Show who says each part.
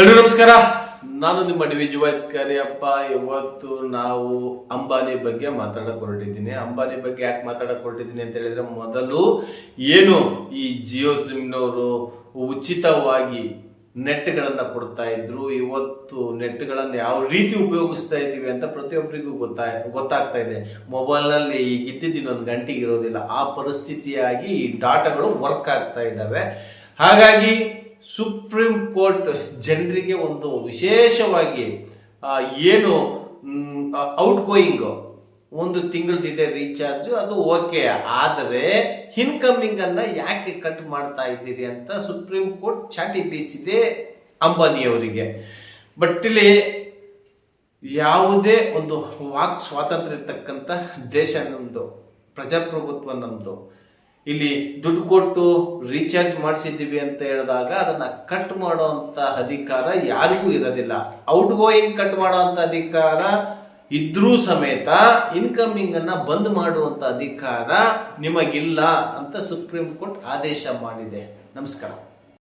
Speaker 1: ಎಲ್ರಿಗೂ ನಮಸ್ಕಾರ. ನಾನು ನಿಮ್ಮ ಡಿ.ವಿ.ಜಿ. ವಾಯ್ಸ್ ಕಾರ್ಯಪ್ಪ. ಇವತ್ತು ನಾವು ಅಂಬಾನಿ ಬಗ್ಗೆ ಮಾತಾಡಕ್ ಹೊರಟಿದ್ದೀನಿ. ಅಂಬಾನಿ ಬಗ್ಗೆ ಯಾಕೆ ಮಾತಾಡಕ್ ಹೊರಟಿದ್ದೀನಿ ಅಂತ ಹೇಳಿದ್ರೆ, ಮೊದಲು ಏನು ಈ ಜಿಯೋ ಸಿಮ್ನವರು ಉಚಿತವಾಗಿ ನೆಟ್ಗಳನ್ನ ಕೊಡ್ತಾ ಇದ್ರು, ಇವತ್ತು ನೆಟ್ಗಳನ್ನ ಯಾವ ರೀತಿ ಉಪಯೋಗಿಸ್ತಾ ಇದೀವಿ ಅಂತ ಪ್ರತಿಯೊಬ್ಬರಿಗೂ ಗೊತ್ತಾಗ್ತಾ ಇದೆ. ಮೊಬೈಲ್ ನಲ್ಲಿ ಈಗ ಇದ್ದಿದ್ದು ಇನ್ನೊಂದು ಗಂಟೆಗೆ ಇರೋದಿಲ್ಲ, ಆ ಪರಿಸ್ಥಿತಿಯಾಗಿ ಈ ಡಾಟಾಗಳು ವರ್ಕ್ ಆಗ್ತಾ ಇದ್ದಾವೆ. ಹಾಗಾಗಿ ಸುಪ್ರೀಂ ಕೋರ್ಟ್ ಜನರಿಗೆ ಒಂದು ವಿಶೇಷವಾಗಿ ಏನು ಔಟ್ ಗೋಯಿಂಗ್ ಒಂದು ತಿಂಗಳದಿದೆ ರೀಚಾರ್ಜ್, ಅದು ಓಕೆ, ಆದರೆ ಇನ್ಕಮಿಂಗ್ ಅನ್ನ ಯಾಕೆ ಕಟ್ ಮಾಡ್ತಾ ಇದ್ದೀರಿ ಅಂತ ಸುಪ್ರೀಂ ಕೋರ್ಟ್ ಚಾಟಿ ಬೀಸಿದೆ ಅಂಬಾನಿಯವರಿಗೆ. ಬಟ್ ಇಲ್ಲಿ ಯಾವುದೇ ಒಂದು ವಾಕ್ ಸ್ವಾತಂತ್ರ್ಯ ಇರ್ತಕ್ಕಂಥ ದೇಶ ನಮ್ದು, ಪ್ರಜಾಪ್ರಭುತ್ವ ನಮ್ದು. ಇಲ್ಲಿ ದುಡ್ಡು ಕೊಟ್ಟು ರೀಚಾರ್ಜ್ ಮಾಡಿಸಿದ್ದೀವಿ ಅಂತ ಹೇಳಿದಾಗ ಅದನ್ನ ಕಟ್ ಮಾಡುವಂತ ಅಧಿಕಾರ ಯಾರಿಗೂ ಇರೋದಿಲ್ಲ. ಔಟ್ ಗೋಯಿಂಗ್ ಕಟ್ ಮಾಡುವಂತ ಅಧಿಕಾರ ಇದ್ರೂ ಸಮೇತ ಇನ್ಕಮಿಂಗ್ ಅನ್ನ ಬಂದ್ ಮಾಡುವಂತ ಅಧಿಕಾರ ನಿಮಗಿಲ್ಲ ಅಂತ ಸುಪ್ರೀಂ ಕೋರ್ಟ್ ಆದೇಶ ಮಾಡಿದೆ. ನಮಸ್ಕಾರ.